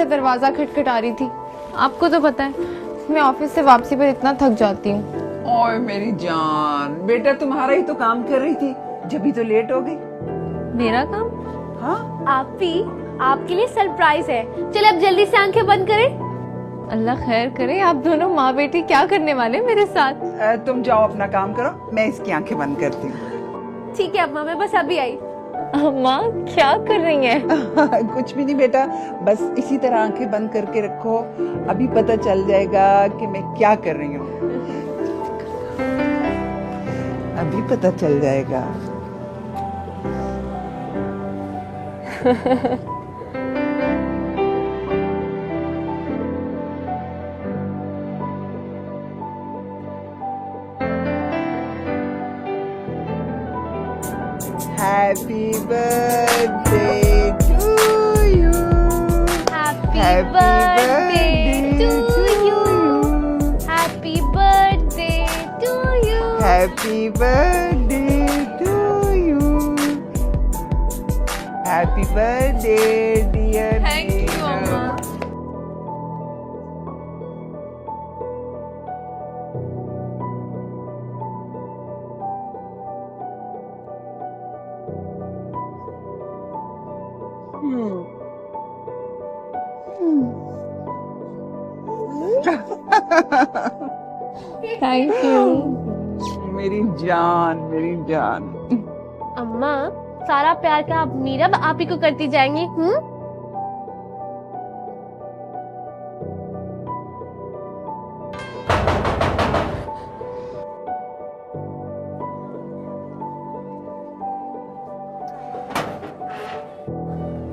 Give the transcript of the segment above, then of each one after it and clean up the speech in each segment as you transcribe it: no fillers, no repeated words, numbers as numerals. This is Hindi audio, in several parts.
से दरवाजा खटखटा रही थी। आपको तो पता है मैं ऑफिस से वापसी पर इतना थक जाती हूँ। ओए मेरी जान, बेटा तुम्हारा ही तो काम कर रही थी, जब भी तो लेट हो गई। मेरा काम? हाँ आपी, आपके लिए सरप्राइज है। चले अब जल्दी से आंखें बंद करें। अल्लाह खैर करे। आप दोनों माँ बेटी क्या करने वाले मेरे साथ? तुम जाओ अपना काम करो, मैं इसकी आंखें बंद करती हूँ। ठीक है अम्मा, मैं बस अभी आई। अम्मा क्या कर रही हैं? कुछ भी नहीं बेटा, बस इसी तरह आंखें बंद करके रखो, अभी पता चल जाएगा कि मैं क्या कर रही हूँ। अभी पता चल जाएगा। Happy birthday to you. Happy birthday to you. Happy birthday to you. Happy birthday to you. Happy birthday dear. Thank you, अम्मा। Thank you. मेरी जान, मेरी जान। अम्मा, सारा प्यार का आप मीरब आप ही को करती जाएंगी।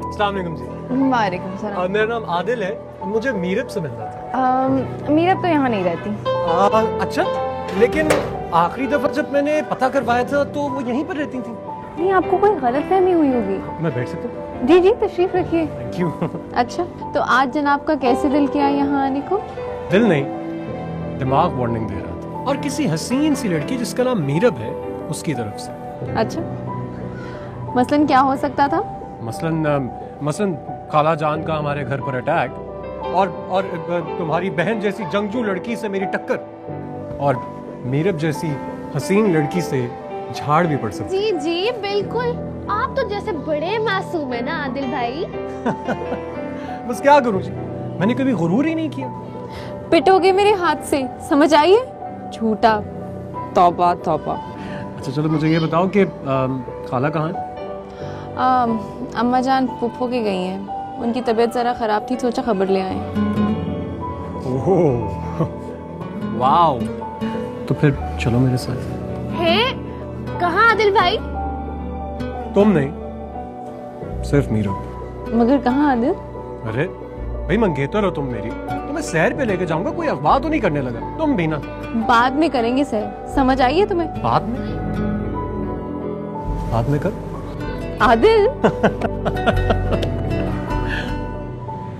अस्सलाम वालेकुम जी। वालेकुम सलाम। मेरा नाम आदिल है, मुझे मीरब से मिलना था। मीरब तो यहाँ नहीं रहती। अच्छा, लेकिन आखिरी दफा जब मैंने पता करवाया था तो वो यहीं पर रहती थी। नहीं, आपको कोई गलतफहमी हुई होगी। मैं बैठ सकता हूँ? जी जी, तशरीफ रखिए। Thank you. अच्छा, तो आज जनाब का कैसे दिल किया यहाँ आने को? दिल नहीं, दिमाग वार्निंग दे रहा था, और किसी हसीन सी लड़की जिसका नाम मीरब है उसकी तरफ से। अच्छा, मसलन क्या हो सकता था? मसलन खाला जान का हमारे घर पर अटैक, और तुम्हारी बहन जैसी जंगजू लड़की से मेरी टक्कर, और मीरब जैसी हसीन लड़की से झाड़ भी पड़ सकती। जी जी बिल्कुल, आप तो जैसे बड़े मासूम है ना आदिल भाई। बस क्या करूं जी, मैंने कभी गुरूर ही नहीं किया। पिटोगे मेरे हाथ से, समझ आइए? झूठा। तौबा तौबा। अच्छा चलो, मुझे ये बताओ कि खाला कहाँ है? अम्मा जान पुप्पो के गई हैं, उनकी तबीयत जरा खराब थी, सोचा खबर ले आए। ओह वाओ, तो फिर चलो मेरे साथ। हैं? कहाँ आदिल भाई? तुम नहीं, सिर्फ मीरब। मगर कहाँ आदिल? अरे भाई, मंगेतर हो तुम मेरी, तो मैं सैर पे लेके जाऊंगा, कोई अफवाह तो नहीं करने लगा। तुम भी ना। बाद में करेंगे सर, समझ आइए तुम्हें? बाद में कर। आदिल।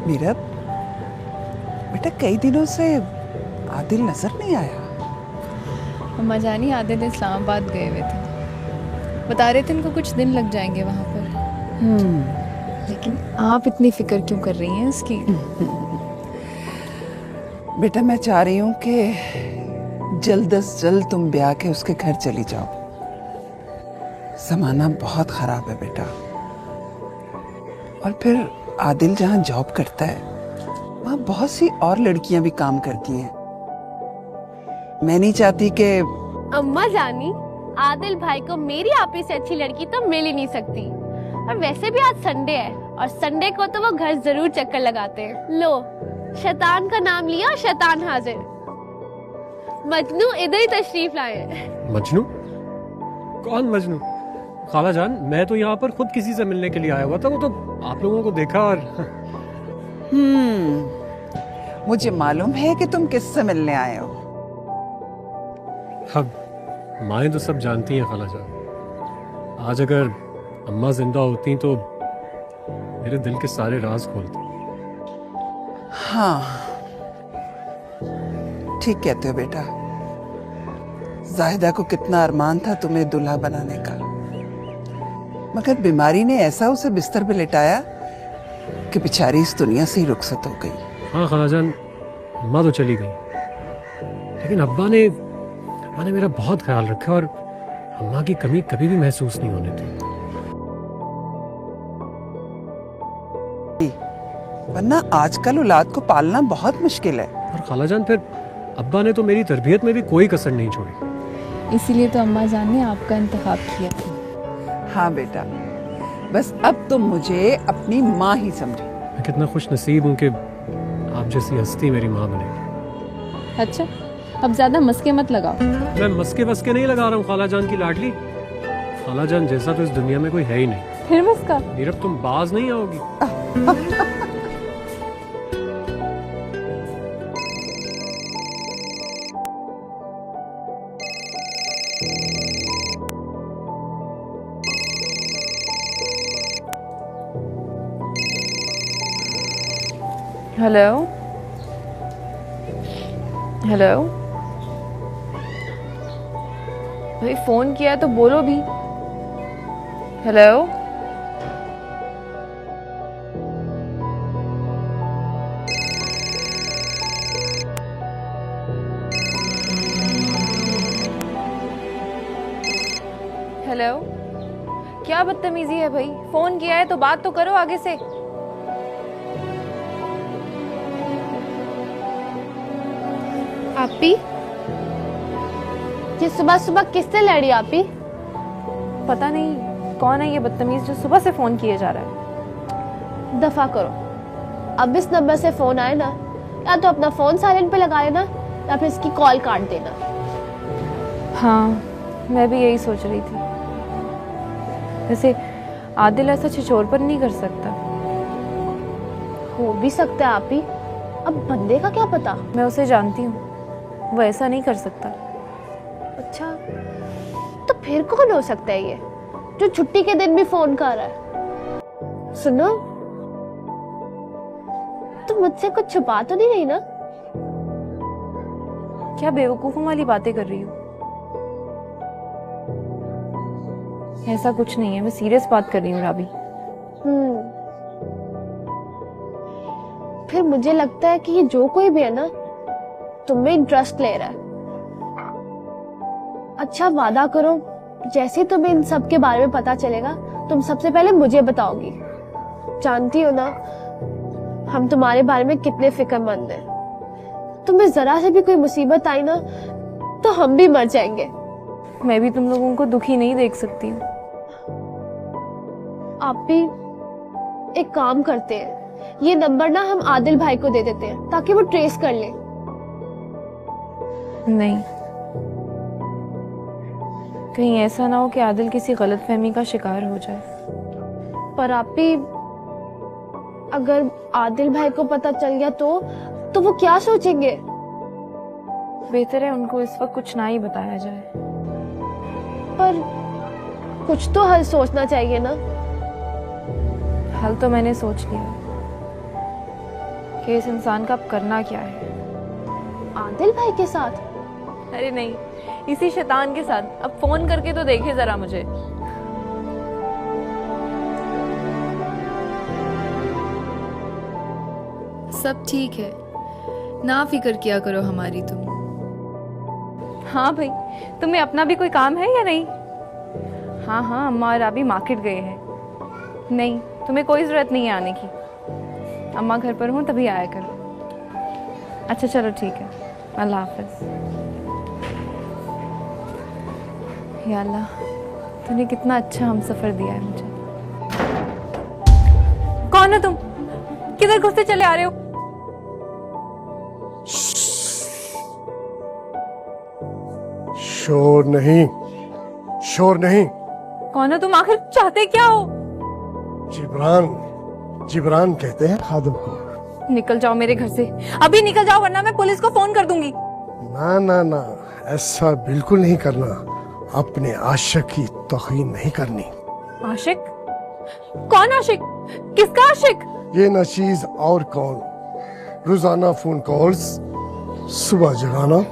मीरब, बेटा कई दिनों से आदिल नजर नहीं आया। अम्मा जानी आदिल इस्लामाबाद गए हुए थे, बता रहे थे उनको कुछ दिन लग जाएंगे वहाँ पर। लेकिन आप इतनी फिक्र क्यों कर रही हैं उसकी? बेटा मैं चाह रही हूँ कि जल्द से जल्द तुम ब्याह के उसके घर चली जाओ। जमाना बहुत खराब है बेटा, और फिर आदिल जहाँ जॉब करता है वहाँ बहुत सी और लड़कियां भी काम करती हैं। मैं नहीं चाहती कि अम्मा जानी, आदिल भाई को मेरी आपी से अच्छी लड़की तो मिल ही नहीं सकती। और वैसे भी आज संडे है, और संडे को तो वो घर जरूर चक्कर लगाते हैं। लो, शैतान का नाम लिया, शैतान हाजिर। मजनू इधर ही तशरीफ लाए। मजनू? कौन मजनू? खाला जान, मैं तो यहाँ पर खुद किसी से मिलने के लिए आया हुआ था, वो तो आप लोगों को देखा और मुझे मालूम है कि तुम किससे मिलने आए हो। अब माएँ तो सब जानती हैं खाला जान। आज अगर अम्मा जिंदा होती तो मेरे दिल के सारे राज खोलती। हाँ ठीक कहते हो बेटा, जाहिदा को कितना अरमान था तुम्हें दूल्हा बनाने का, मगर बीमारी ने ऐसा उसे बिस्तर पे लिटाया कि बेचारी इस दुनिया से ही रुखसत हो गई। हाँ खालाजान, अम्मा तो चली गई, लेकिन अब्बा ने मेरा बहुत ख्याल रखा और अम्मा की कमी कभी भी महसूस नहीं होने दी। वरना आजकल औलाद को पालना बहुत मुश्किल है। और खालाजान फिर अब्बा ने तो मेरी तरबियत में भी कोई कसर नहीं छोड़ी। इसीलिए तो अम्मा जान ने आपका इंतखाब किया था। हाँ बेटा, बस अब तुम मुझे अपनी माँ ही समझो। मैं कितना खुश नसीब हूँ कि आप जैसी हस्ती मेरी माँ बनेगी। अच्छा, अब ज्यादा मस्के मत लगाओ। मैं मस्के वस्के नहीं लगा रहा हूँ खालाजान की लाडली। खालाजान जैसा तो इस दुनिया में कोई है ही नहीं। फिर मस्का? नीरब तुम बाज नहीं आओगी। हेलो हेलो, भाई फोन किया तो बोलो भी। हेलो, हेलो, क्या बदतमीजी है भाई, फोन किया है तो बात तो करो आगे से। आपी, ये सुबह सुबह किससे लड़ी आपी? पता नहीं कौन है ये बदतमीज जो सुबह से फोन किए जा रहा है। दफा करो। अब इस नंबर से फोन आए ना, या तो अपना फोन साइलेंट पे लगा लेना या फिर इसकी कॉल काट देना। हाँ, मैं भी यही सोच रही थी। वैसे आदिल ऐसा छिछोर पर नहीं कर सकता। हो भी सकता है आपी, अब बंदे का क्या पता। मैं उसे जानती हूँ, वो ऐसा नहीं कर सकता। अच्छा, तो फिर कौन हो सकता है ये जो छुट्टी के दिन भी फोन कर रहा है? सुनो, तुम मुझसे कुछ छुपा तो नहीं रही ना? क्या बेवकूफों वाली बातें कर रही हो? ऐसा कुछ नहीं है, मैं सीरियस बात कर रही हूँ राबी। फिर मुझे लगता है कि ये जो कोई भी है ना, तुम्हें इंटरेस्ट ले रहा है। अच्छा, वादा करो, जैसे तुम्हें इन सब के बारे में पता चलेगा तुम सबसे पहले मुझे बताओगी। जानती हो ना हम तुम्हारे बारे में कितने फिक्रमंद हैं। तुम्हें जरा से भी कोई मुसीबत आई ना तो हम भी मर जाएंगे। मैं भी तुम लोगों को दुखी नहीं देख सकती हूँ। आप भी एक काम करते हैं, ये नंबर ना हम आदिल भाई को दे देते हैं ताकि वो ट्रेस कर ले। नहीं, कहीं ऐसा ना हो कि आदिल किसी गलतफहमी का शिकार हो जाए। पर आप भी, अगर आदिल भाई को पता चल गया तो वो क्या सोचेंगे? बेहतर है उनको इस वक्त कुछ ना ही बताया जाए। पर कुछ तो हल सोचना चाहिए ना। हल तो मैंने सोच लिया कि इस इंसान का अब करना क्या है। आदिल भाई के साथ? अरे नहीं, इसी शैतान के साथ। अब फोन करके तो देखे जरा मुझे। सब ठीक है, ना फिक्र किया करो हमारी तुम। हाँ भाई, तुम्हें अपना भी कोई काम है या नहीं? हाँ हाँ, अम्मा और अभी मार्केट गए हैं। नहीं, तुम्हें कोई जरूरत नहीं है आने की। अम्मा घर पर हूँ तभी आया करो। अच्छा चलो ठीक है, अल्लाह हाफिज। या अल्लाह, तूने कितना अच्छा हमसफर दिया है मुझे। कौन हो तुम? किधर घुसते चले आ रहे हो? शोर नहीं, शोर नहीं। कौन हो तुम? आखिर चाहते क्या हो? जिब्रान, जिब्रान कहते हैं खादिम को। निकल जाओ मेरे घर से, अभी निकल जाओ वरना मैं पुलिस को फोन कर दूंगी। ना ना ना, ऐसा बिल्कुल नहीं करना। अपने आशिक की तौहीन नहीं करनी। आशिक? कौन आशिक? किसका आशिक? ये नशीज और कौन? रोजाना फोन कॉल्स, सुबह जगाना।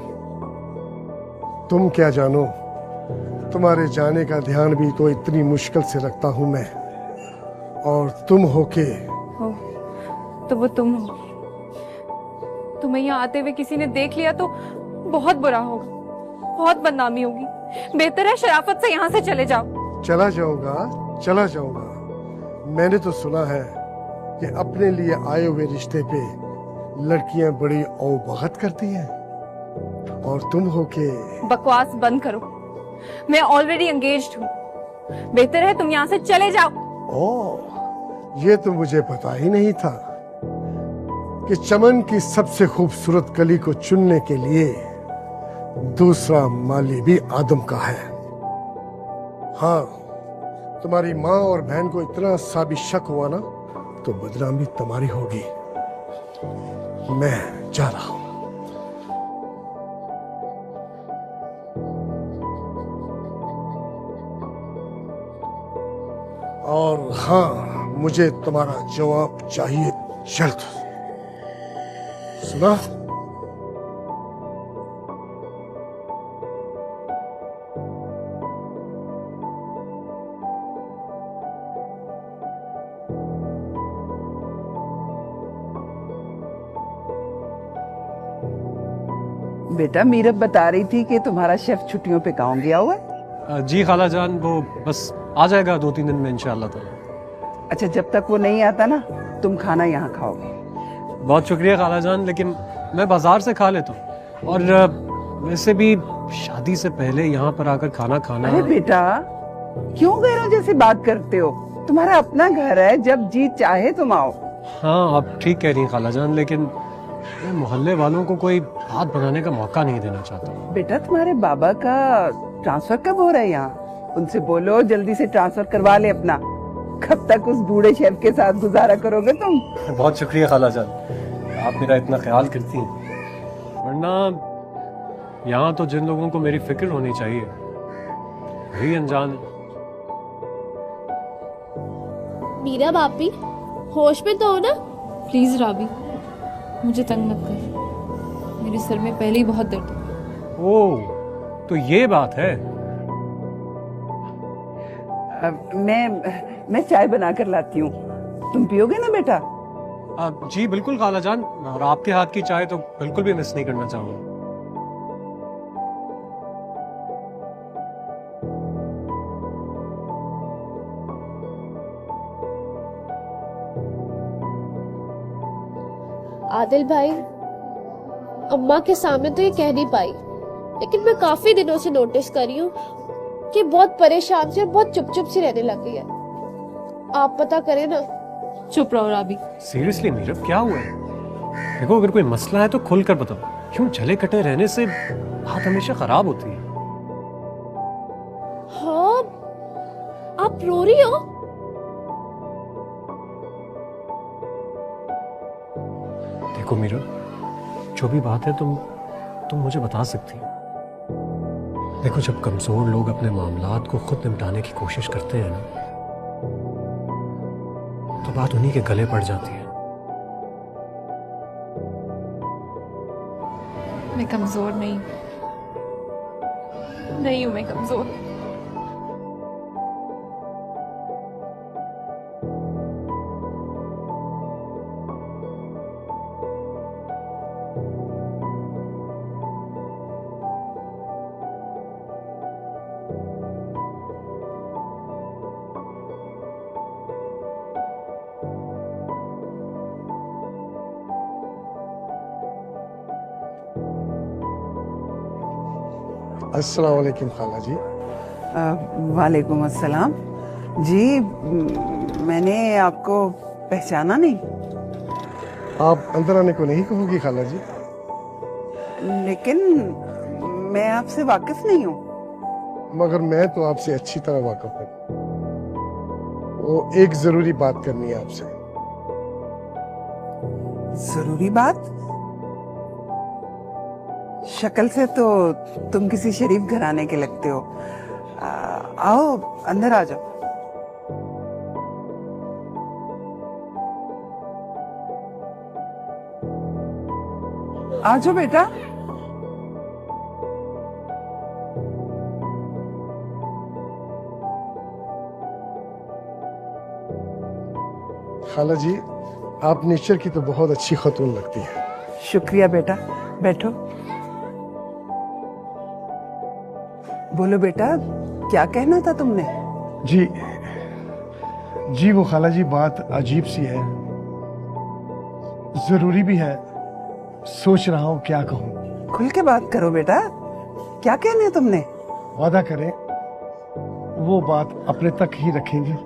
तुम क्या जानो, तुम्हारे जाने का ध्यान भी तो इतनी मुश्किल से रखता हूं मैं, और तुम होके ओह, तो वो तुम हो। तुम्हें यहाँ आते हुए किसी ने देख लिया तो बहुत बुरा होगा, बहुत बदनामी होगी। बेहतर है शराफत से यहाँ से चले जाओ। चला जाऊंगा। मैंने तो सुना है कि अपने लिए आए हुए रिश्ते पे लड़कियां बड़ी औबगत करती हैं, और तुम हो के बकवास बंद करो। मैं ऑलरेडी एंगेज्ड हूँ। बेहतर है तुम यहाँ से चले जाओ। ओ, ये तो मुझे पता ही नहीं था कि चमन की सबसे खूबसूरत कली को चुनने के लिए दूसरा माली भी आदम का है। हाँ, तुम्हारी माँ और बहन को इतना सा भी शक हुआ ना तो बदनामी तुम्हारी होगी। मैं जा रहा हूं। और हाँ, मुझे तुम्हारा जवाब चाहिए जल्द। सुना? बेटा मीरब बता रही थी कि तुम्हारा शेफ छुट्टियों पे गाँव गया हुआ है। जी खाला जान, वो बस आ जाएगा 2-3 दिन में इंशाल्लाह ताला। अच्छा, जब तक वो नहीं आता ना तुम खाना यहाँ खाओगे। बहुत शुक्रिया खाला जान, लेकिन मैं बाजार से खा लेता हूँ। और वैसे भी शादी से पहले यहाँ पर आकर खाना खाना। अरे बेटा, क्यों गैरों जैसी बात करते हो? तुम्हारा अपना घर है, जब जी चाहे तुम आओ। हाँ, आप ठीक कह रही हैं खाला जान, लेकिन मैं मोहल्ले वालों को कोई बात बनाने का मौका नहीं देना चाहता। बेटा, तुम्हारे बाबा का ट्रांसफर कब हो रहा है यहाँ? उनसे बोलो जल्दी से ट्रांसफर करवा ले अपना। कब तक उस बूढ़े शेफ के साथ गुजारा करोगे तुम? बहुत शुक्रिया खाला जान, आप मेरा इतना ख्याल करती हैं। वरना यहाँ तो जिन लोगों को मेरी फिक्र होनी चाहिए वही अनजान है। मीरा बापी, होश में तो हो ना? प्लीज राबी, मुझे तंग मत कर। मेरे सर में पहले ही बहुत दर्द है। ओह, तो ये बात है। मैं चाय बना कर लाती हूँ, तुम पियोगे ना बेटा? जी बिल्कुल खाला जान, और आपके हाथ की चाय तो बिल्कुल भी मिस नहीं करना चाहूंगा। आदिल भाई, अम्मा के सामने तो ये कह नहीं पाई, लेकिन मैं काफी दिनों से नोटिस कर रही हूँ कि बहुत परेशान से और बहुत चुप चुप सी रहने लग गई है। आप पता करें ना। चुप रहो राबी। सीरियसली मीरब, क्या हुआ है? देखो, अगर कोई मसला है तो खुल कर बताओ। क्यों जले कटे रहने से बात हमेशा खराब होती है। हाँ, आप रो रही हो? देखो मीरब, जो भी बात है तुम मुझे बता सकती हो। देखो, जब कमजोर लोग अपने मामलात को खुद निपटाने की कोशिश करते हैं ना, तो बात उन्हीं के गले पड़ जाती है। मैं कमजोर नहीं हूँ मैं कमजोर। अस्सलाम वालेकुम खाला जी। वालेकुम अस्सलाम जी। मैंने आपको पहचाना नहीं। आप अंदर आने को नहीं कहोगी खाला जी? लेकिन मैं आपसे वाकिफ नहीं हूँ। मगर मैं तो आपसे अच्छी तरह वाकिफ हूँ। वो एक जरूरी बात करनी है आपसे। जरूरी बात? शक्ल से तो तुम किसी शरीफ घराने के लगते हो। आओ अंदर आ जाओ। आ जाओ बेटा। खाला जी, आप नेचर की तो बहुत अच्छी खतून लगती है। शुक्रिया बेटा, बैठो। बोलो बेटा, क्या कहना था तुमने? जी जी वो खाला जी, बात अजीब सी है, जरूरी भी है, सोच रहा हूँ क्या कहूँ। खुल के बात करो बेटा, क्या कहना है तुमने? वादा करें वो बात अपने तक ही रखेंगे।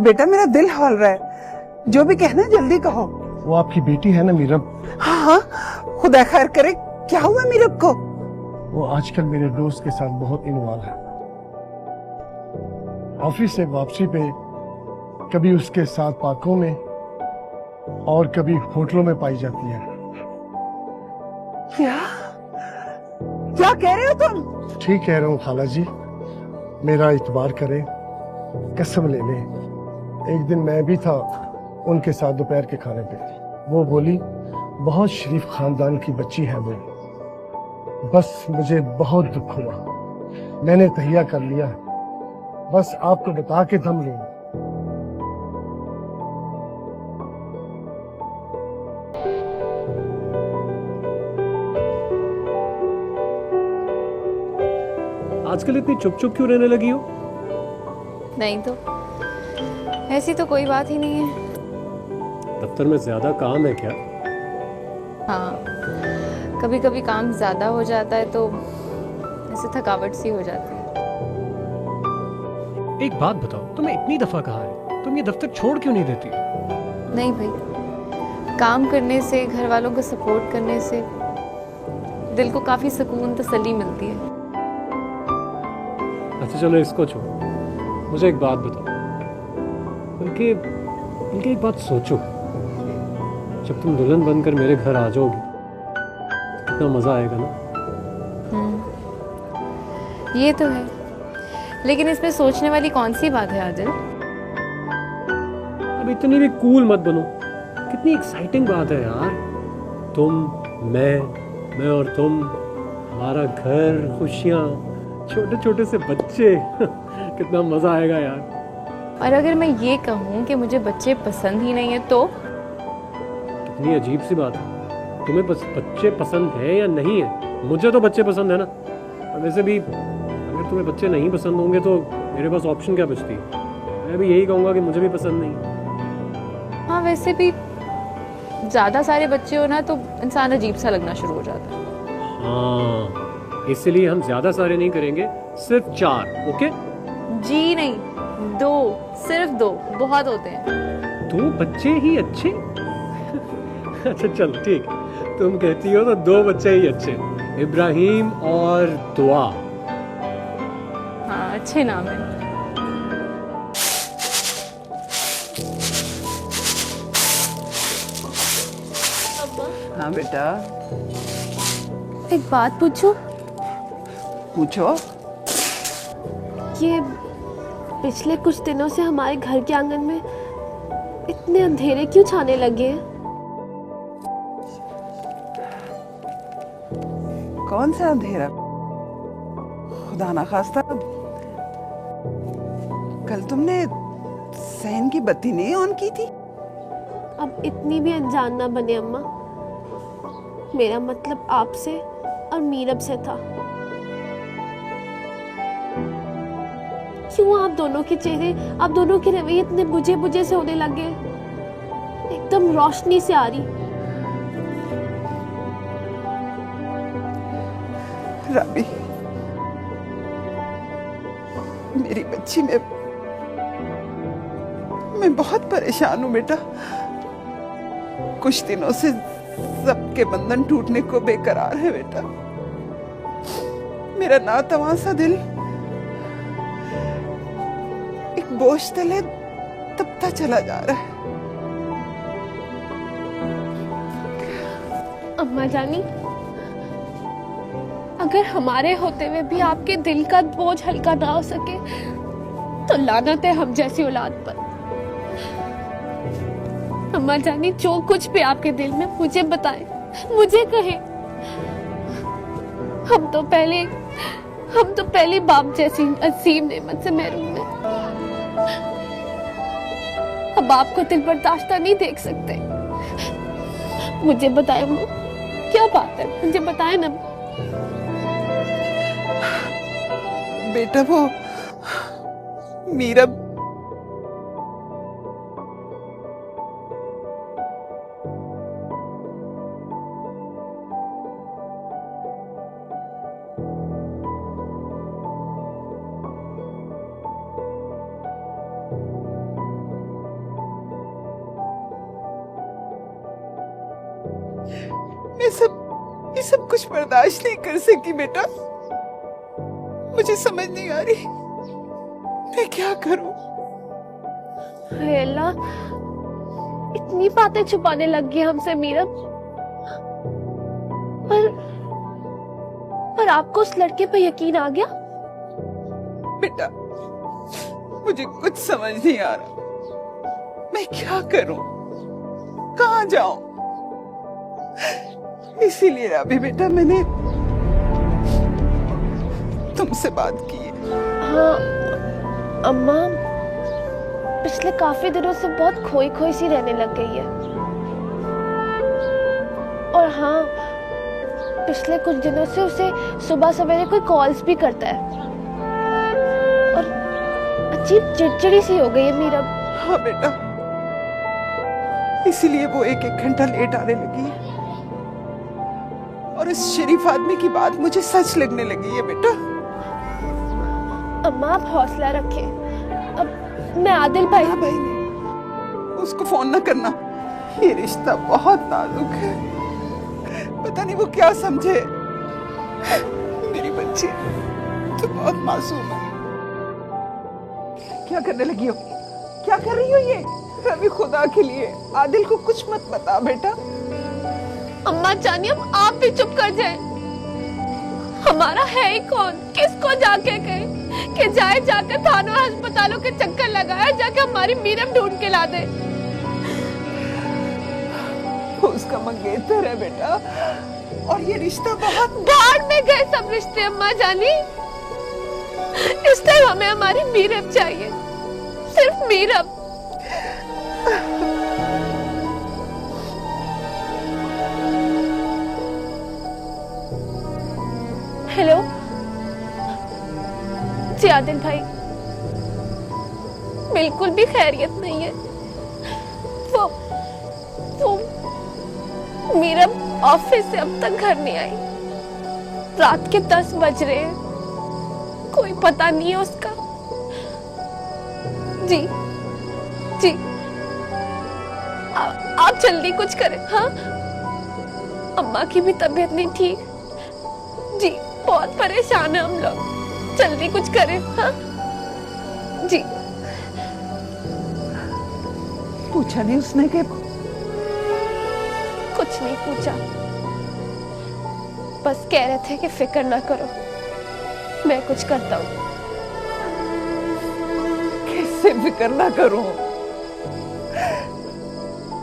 बेटा मेरा दिल हौल रहा है, जो भी कहना है जल्दी कहो। वो आपकी बेटी है ना मीरब? हाँ हाँ, खुदा खैर करे। क्या हुआ मीरब को? वो आजकल मेरे दोस्त के साथ बहुत इन्वॉल्व है। ऑफिस से वापसी पे कभी उसके साथ पार्कों में और कभी होटलों में पाई जाती है। क्या क्या कह रहे हो तुम? ठीक कह रहा हूँ खाला जी, मेरा इतबार करें, कसम ले लें। एक दिन मैं भी था उनके साथ दोपहर के खाने पे। वो बोली बहुत शरीफ खानदान की बच्ची है वो। बस मुझे बहुत दुख हुआ, मैंने तहिया कर लिया, बस आपको बता के दम लूं। आजकल इतनी चुप चुप क्यों रहने लगी हो? नहीं तो ऐसी तो कोई बात ही नहीं है। दफ्तर में ज्यादा काम है क्या? हाँ, कभी कभी काम ज्यादा हो जाता है तो ऐसे थकावट सी हो जाती है। एक बात बताओ, तुम्हें इतनी दफा कहा है, तुम ये दफ्तर छोड़ क्यों नहीं देती? नहीं भाई, काम करने से, घर वालों को सपोर्ट करने से दिल को काफी सुकून, तसल्ली मिलती है। अच्छा चलो इसको छोड़ो, मुझे एक बात बताओ। बल्कि एक बात सोचो, जब तुम दुल्हन बनकर मेरे घर आ जाओगी कितना मजा आएगा ना। ये तो है, लेकिन इसमें सोचने वाली कौन सी बात है आदिल? अब इतनी भी कूल मत बनो, कितनी एक्साइटिंग बात है यार। तुम, मैं और तुम, हमारा घर, खुशियाँ, छोटे छोटे से बच्चे कितना मजा आएगा यार। और अगर मैं ये कहूँ कि मुझे बच्चे पसंद ही नहीं है तो? कितनी अजीब सी बात है। तुम्हें बच्चे पसंद है या नहीं है? मुझे तो बच्चे पसंद है ना। और वैसे भी अगर तुम्हें बच्चे नहीं पसंद होंगे तो मेरे पास ऑप्शन क्या बचती है? मैं भी यही कहूँगा कि मुझे भी पसंद नहीं। हाँ, वैसे भी ज्यादा सारे बच्चे हो ना तो इंसान अजीब सा लगना शुरू हो जाता है। हाँ, इसलिए हम ज्यादा सारे नहीं करेंगे, सिर्फ 4। ओके? जी नहीं, 2, सिर्फ 2 बहुत होते हैं। 2 बच्चे ही अच्छे? अच्छा चल ठीक, तुम कहती हो तो 2 बच्चे ही अच्छे, इब्राहिम और दुआ। हाँ, अच्छे नाम है। हाँ बेटा, एक बात पूछूं? पूछो। ये पिछले कुछ दिनों से हमारे घर के आंगन में इतने अंधेरे क्यों छाने लगे हैं? कौन सा अंधेरा? खुदा ना खास्ता, कल तुमने सहन की बत्ती नहीं ऑन की थी? अब इतनी भी अनजान ना बने अम्मा, मेरा मतलब आपसे और मीरब से था। क्यों आप दोनों के चेहरे, आप दोनों के रवैये इतने बुझे बुझे से होने लगे? एकदम रोशनी से आ रही। राबी, मेरी बच्ची, मैं बहुत परेशान हूँ बेटा। कुछ दिनों से सबके बंधन टूटने को बेकरार है बेटा। मेरा नातवां सा दिल एक बोझ तले दबता चला जा रहा है। अम्मा जानी, अगर हमारे होते हुए भी आपके दिल का बोझ हल्का ना हो सके तो लानत है हम जैसी औलाद पर। अम्मा जानी, जो कुछ भी आपके दिल में, मुझे बताएं, मुझे कहें। हम तो पहले बाप जैसी असीम नेमत से महरूम हैं। अब आपको दिल बर्दाश्त नहीं देख सकते। मुझे बताए अम्मा, क्या बात है, मुझे बताए ना। बेटा वो मीरब ये सब कुछ बर्दाश्त नहीं कर सकी बेटा। मुझे समझ नहीं आ रही मैं क्या करूं। हाय अल्लाह, इतनी बातें छुपाने लग गई हमसे मीरब। पर आपको उस लड़के पे यकीन आ गया? बेटा मुझे कुछ समझ नहीं आ रहा मैं क्या करूं, कहां जाऊं। इसीलिए अभी बेटा मैंने तुमसे बात की है। हाँ अम्मा, पिछले काफी दिनों से बहुत खोई खोई सी रहने लग गई है। और हाँ, पिछले कुछ दिनों से उसे सुबह सवेरे कोई कॉल्स भी करता है और अजीब चिड़चिड़ी सी हो गई है मीरब। हाँ बेटा, इसीलिए वो एक घंटा लेट आने लगी है और इस शरीफ आदमी की बात मुझे सच लगने लगी है। बेटा अम्मा आप हौसला रखें। अब मैं आदिल भाई नहीं, उसको फोन न करना। ये रिश्ता बहुत नाजुक है, पता नहीं वो क्या समझे। मेरी बच्ची तो बहुत मासूम है। क्या करने लगी हो, क्या कर रही हो ये? रवि खुदा के लिए आदिल को कुछ मत बता बेटा। अम्मा चाहनी अब आप भी चुप कर जाए। हमारा है ही कौन, किसको जाके कहे कि जाए जाकर थानों और अस्पतालों के चक्कर लगाए, जाके हमारी मीरब ढूंढ के ला दे। वो उसका मंगेतर है बेटा और ये रिश्ता बहुत भाड़ में गए सब रिश्ते अम्मा जानी। इस टाइम हमें हमारी मीरब चाहिए, सिर्फ मीरब। हेलो जी आदिल भाई, बिल्कुल भी खैरियत नहीं है। वो मीरब ऑफिस से अब तक घर नहीं आई। रात के 10 बज रहे हैं, कोई पता नहीं है उसका। जी जी आप जल्दी कुछ करें। हाँ अम्मा की भी तबीयत नहीं ठीक जी, बहुत परेशान है हम लोग, जल्दी कुछ करें। हाँ जी। पूछा नहीं उसने कि? कुछ नहीं पूछा, बस कह रहे थे कि फिक्र ना करो, मैं कुछ करता हूँ। कैसे फिक्र ना करूं?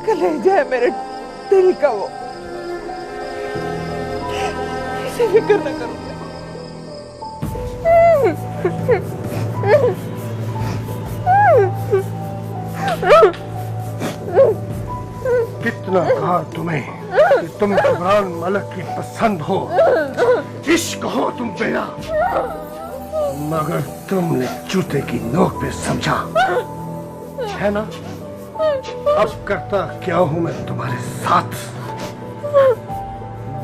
कलेजा है मेरे दिल का वो, कैसे फिक्र ना करूं? कितना कहा तुम्हें कि तुम इमरान मलिक की पसंद हो, इश्क हो तुम मेरा, मगर तुमने जूते की नोक पे समझा है ना। अब करता क्या हूं मैं तुम्हारे साथ।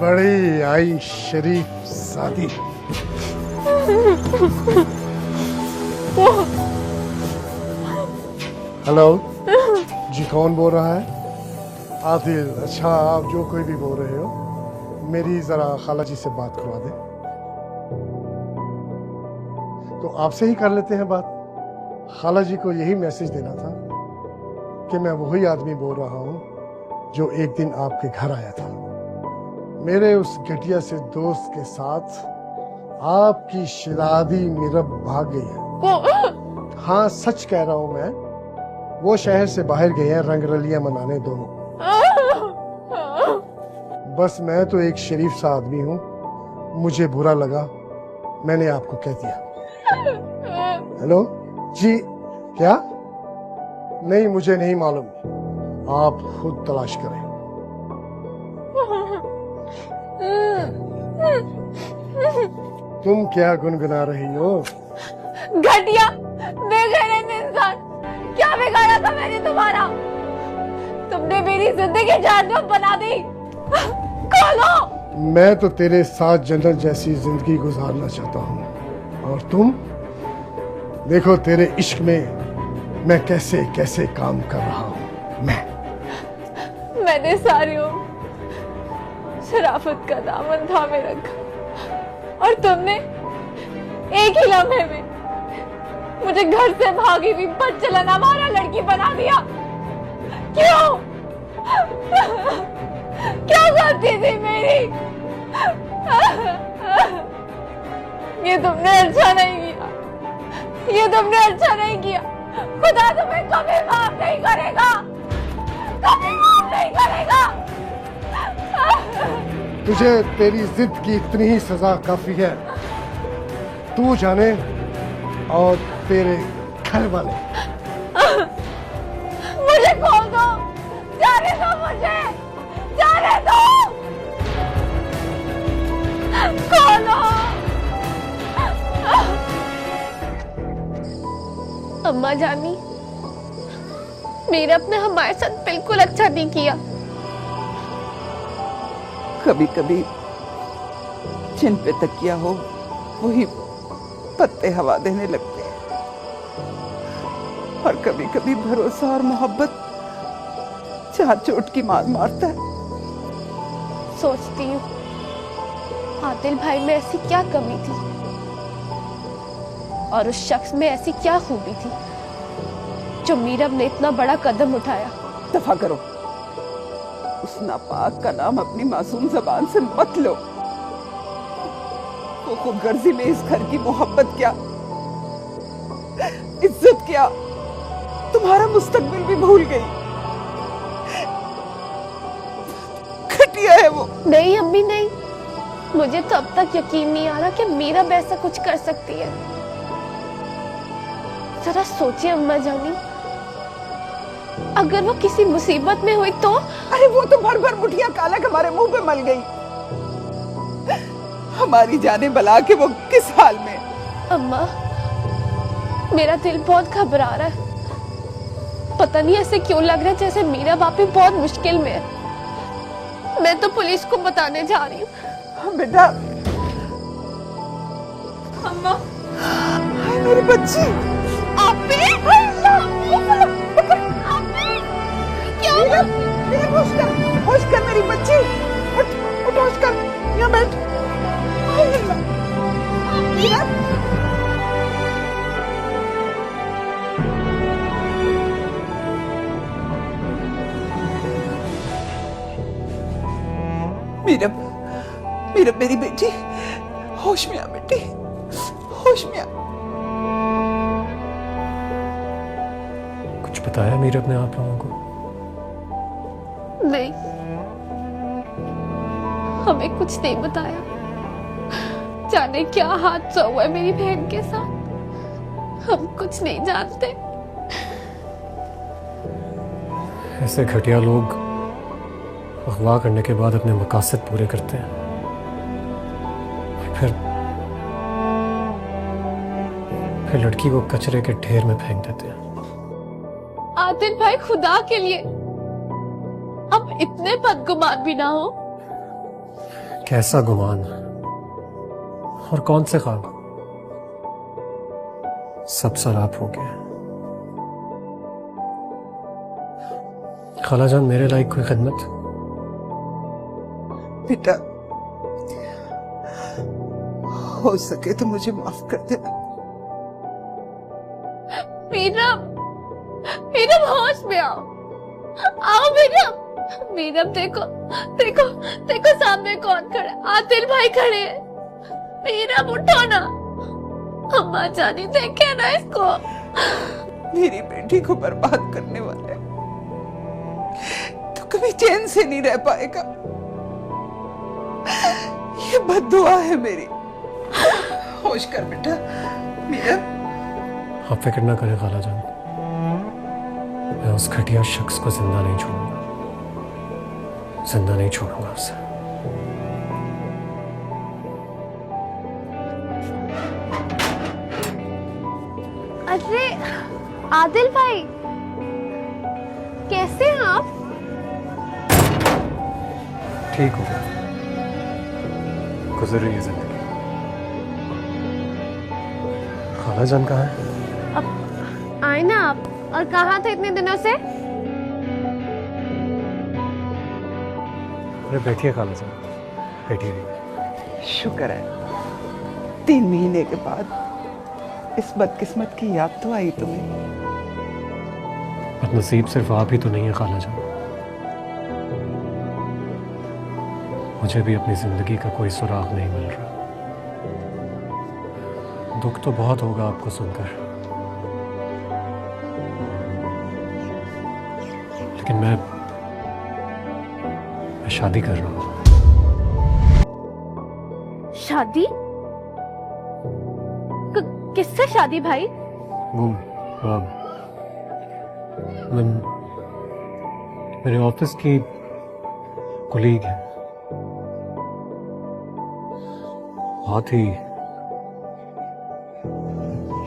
बड़ी आई शरीफ शादी। हेलो जी, कौन बोल रहा है? आदिल। अच्छा, आप जो कोई भी बोल रहे हो, मेरी जरा खाला जी से बात करवा दें। तो आपसे ही कर लेते हैं बात। खाला जी को यही मैसेज देना था कि मैं वही आदमी बोल रहा हूँ जो एक दिन आपके घर आया था। मेरे उस घटिया से दोस्त के साथ आपकी शराबी मीरब भाग गई है। हाँ सच कह रहा हूँ मैं, वो शहर से बाहर गए हैं रंगरलियां मनाने दोनों। बस मैं तो एक शरीफ सा आदमी हूँ, मुझे बुरा लगा, मैंने आपको कह दिया। हेलो जी, क्या नहीं, मुझे नहीं मालूम, आप खुद तलाश करें। तुम क्या गुनगुना रही हो? घटिया, बेगैरत इंसान, क्या बिगाड़ा था मैंने तुम्हारा? तुमने मेरी जिंदगी जहन्नम बना दी। खोलो। मैं तो तेरे साथ जन्नत जैसी जिंदगी गुजारना चाहता हूँ, और तुम देखो तेरे इश्क में मैं कैसे कैसे काम कर रहा हूँ। मैंने सारी उम्र शराफत का दामन थामे रखा, और तुमने एक ही लम्हे में मुझे घर से भागी हुई बदचलन आवारा लड़की बना दिया। क्यों? क्या गलती थी मेरी? ये तुमने अच्छा नहीं किया, ये तुमने अच्छा नहीं किया। खुदा तुम्हें कभी माफ नहीं करेगा, कभी माफ नहीं करेगा। तुझे तेरी जिद की इतनी ही सजा काफी है, तू जाने और तेरे घर वाले। मुझे खोल दो, जाने दो मुझे, जाने दो, खोलो। अम्मा जानी, मेरे अपने हमारे साथ बिल्कुल अच्छा नहीं किया। कभी कभी जिन पे तकिया हो वही पत्ते हवा देने लगते हैं, और कभी कभी भरोसा और मोहब्बत चार चोट की मार मारता है। सोचती हूँ आदिल भाई में ऐसी क्या कमी थी, और उस शख्स में ऐसी क्या खूबी थी जो मीरब ने इतना बड़ा कदम उठाया। दफा करो, उस नापाक का नाम अपनी मासूम जबान से मत लो। वो खुदगर्जी में इस घर की मोहब्बत क्या, इज्जत क्या, तुम्हारा मुस्तकबिल भी भूल गई। घटिया है वो। नहीं अम्मी नहीं, मुझे तो अब तक यकीन नहीं आ रहा कि मीरब ऐसा कुछ कर सकती है। जरा सोचिए अम्मा जानी, अगर वो किसी मुसीबत में हुई तो? अरे वो तो भर भर मुठिया काला हमारे मुंह पे मल गई। हमारी जाने बला के वो किस हाल में। अम्मा, मेरा दिल बहुत घबरा रहा है। पता नहीं ऐसे क्यों लग रहा है जैसे मीरा बापी बहुत मुश्किल में है। मैं तो पुलिस को बताने जा रही हूँ। बेटा, अम्मा, हाय मेरी बच्ची। होश कर मेरी बच्ची, उठ उठ, होश कर, यहाँ बैठ। हाय अल्लाह। मीरब, मीरब मेरी बेटी, होश में आ बेटी, होश में आ। कुछ बताया मीरब ने आप लोगों को? नहीं, हमें कुछ नहीं बताया। जाने क्या हादसा हुआ है मेरी बहन के साथ, हम कुछ नहीं जानते। ऐसे घटिया लोग अगवा करने के बाद अपने मकासद पूरे करते हैं, फिर लड़की को कचरे के ढेर में फेंक देते हैं। आदिल भाई, खुदा के लिए अब इतने बदगुमान भी ना हो। कैसा गुमान और कौन से ख्वाब? सब सराप हो गया। खालाजान, मेरे लायक कोई खिदमत? बेटा, हो सके तो मुझे माफ कर देना। मीरब, मीरब होश में आओ, आओ मीरब। मीरब देखो, देखो, देखो सामने कौन खड़ा है? आदिल भाई खड़े हैं। मीरब उठो ना, अम्मा जानी देखे ना इसको। मेरी बेटी को बर्बाद करने वाले तो कभी चैन से नहीं रह पाएगा। ये बद्दुआ है मेरी। होश कर बेटा। मीरा, आप फिक्र ना करें खालाजान, मैं उस घटिया शख्स को जिंदा नहीं छोड़ूंगा, जिंदा नहीं छोड़ूंगा उसे। अरे आदिल भाई, कैसे हैं आप? ठीक हो गया, गुजर रही है जिंदगी। खाला जान कहाँ है? अब आए ना आप। और कहाँ थे इतने दिनों से? अरे बैठिए खाला जान, बैठिए। शुक्र है 3 महीने के बाद इस बदकिस्मत की याद तो आई तुम्हें। बदनसीब सिर्फ आप ही तो नहीं है खाला जान, मुझे भी अपनी जिंदगी का कोई सुराग नहीं मिल रहा। दुख तो बहुत होगा आपको सुनकर, लेकिन मैं शादी कर रहा हूं। शादी? किससे शादी भाई? वो मैं मेरे ऑफिस की कुलीग है, बहुत ही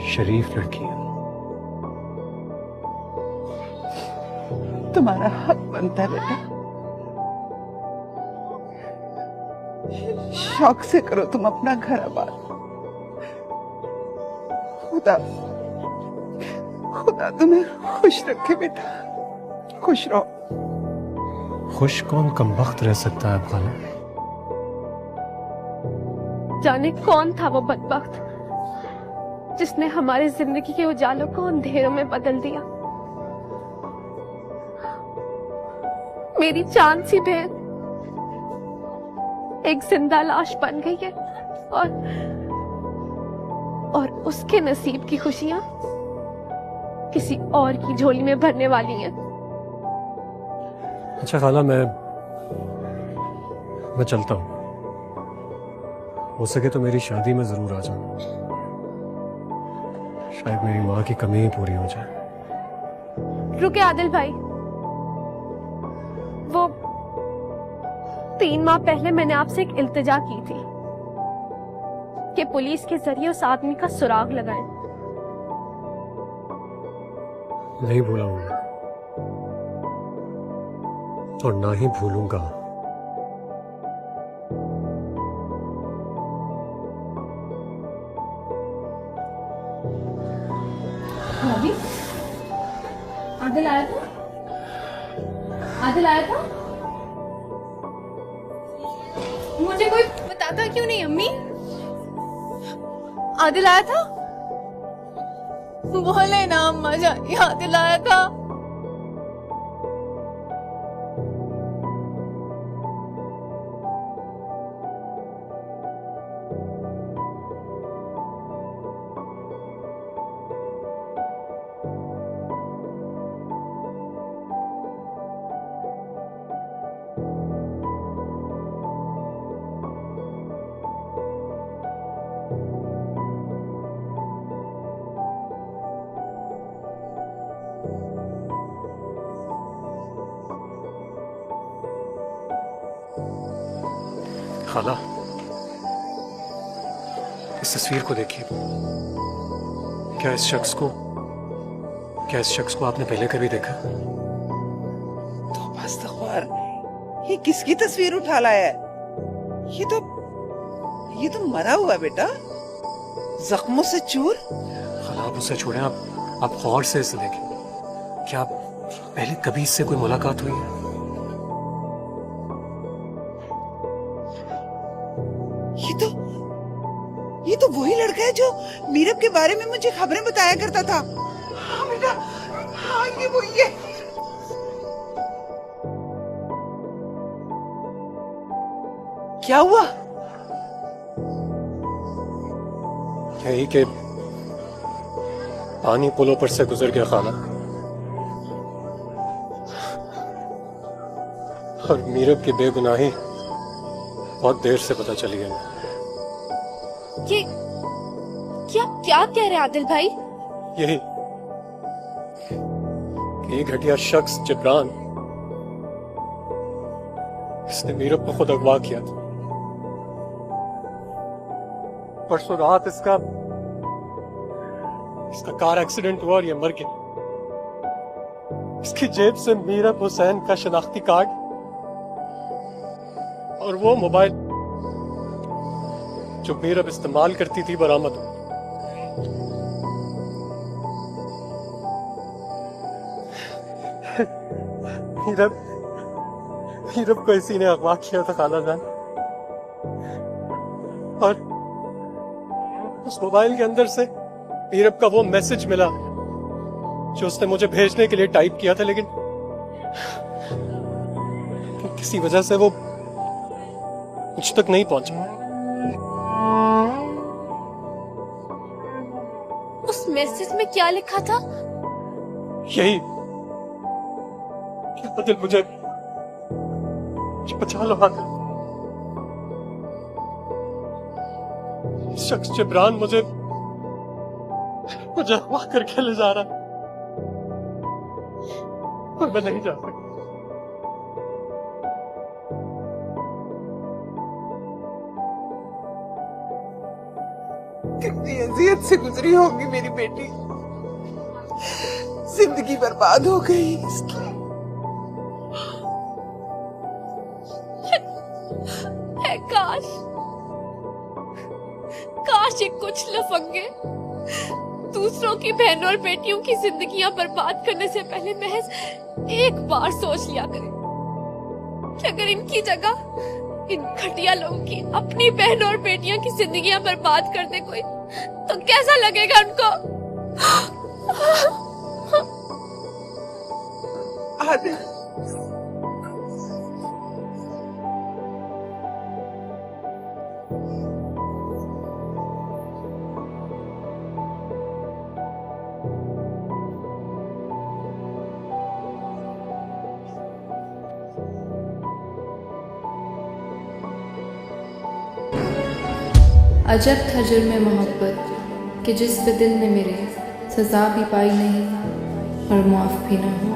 शरीफ लड़की है। तुम्हारा हक बनता है बेटा, शौक से करो तुम अपना घर आबाद। खुदा खुदा तुम्हें खुश रखे बेटा, खुश रहो। खुश कौन कमबख्त रह सकता है खाला? जाने कौन था वो बदबख्त जिसने हमारी जिंदगी के उजालों को अंधेरों में बदल दिया। मेरी चांद सी बहन एक जिंदा लाश बन गई है, और उसके नसीब की खुशियां किसी और की झोली में भरने वाली हैं। अच्छा खाला, मैं चलता हूँ। हो सके तो मेरी शादी में जरूर आ जाऊँ, शायद मेरी माँ की कमी ही पूरी हो जाए। रुके आदिल भाई, वो 3 माह पहले मैंने आपसे एक इल्तिजा की थी कि पुलिस के जरिए उस आदमी का सुराग लगाएं। नहीं भूला हूं मैं, और ना ही भूलूंगा। भाभी, आदिल आया था? आदिल आया था? मुझे कोई बताता क्यों नहीं अम्मी? आदिल आया था? बोले ना अम्मा जान, आदिल आया था। खाला, इस तस्वीर को देखिए। क्या इस शख्स को आपने पहले कभी देखा? तो बस ये किसकी तस्वीर उठा लाया है? ये तो मरा हुआ बेटा, जख्मों से चूर। खाला, आप उसे छोड़ें, आप गौर से इसे देखें। क्या पहले कभी इससे कोई मुलाकात हुई है? ये तो वही लड़का है जो मीरब के बारे में मुझे खबरें बताया करता था। हाँ बेटा, हाँ ये वही है। क्या हुआ? यही कि पानी पुलों पर से गुजर गया खाला, और मीरब की बेगुनाही बहुत देर से पता चली है। ये क्या कह रहे हैं आदिल भाई? यही कि ये घटिया शख्स जिब्रान, इसने मीरब को खुद अगवा किया था। परसों रात इसका कार एक्सीडेंट हुआ और ये मर गया। इसकी जेब से मीरब हुसैन का शनाख्ती कार्ड और वो मोबाइल जो मीरब इस्तेमाल करती थी बरामद हो। मीरब को इसी ने अगवा किया था खाला जान, और उस मोबाइल के अंदर से मीरब का वो मैसेज मिला जो उसने मुझे भेजने के लिए टाइप किया था, लेकिन किसी वजह से वो मुझ तक नहीं पहुंचा। उस मैसेज में क्या लिखा था? यही कि बदल मुझे बचा लो आदिल। शख्स जिब्रान मुझे अगवा करके ले जा रहा और मैं नहीं जा सकता। कितनी अजियत से गुजरी होगी मेरी बेटी, जिंदगी बर्बाद हो गई इसकी। है काश ये कुछ लफंगे दूसरों की बहनों और बेटियों की जिंदगियां बर्बाद करने से पहले महज एक बार सोच लिया करें कि अगर इनकी जगह इन घटिया लोगों की अपनी बहनों और बेटियों की जिंदगियां बर्बाद कर दे कोई, तो कैसा लगेगा उनको? आदिल, अजब था जुर्म मोहब्बत कि जिस पे दिल ने मेरे सज़ा भी पाई नहीं और मुआफ़ भी ना हुआ।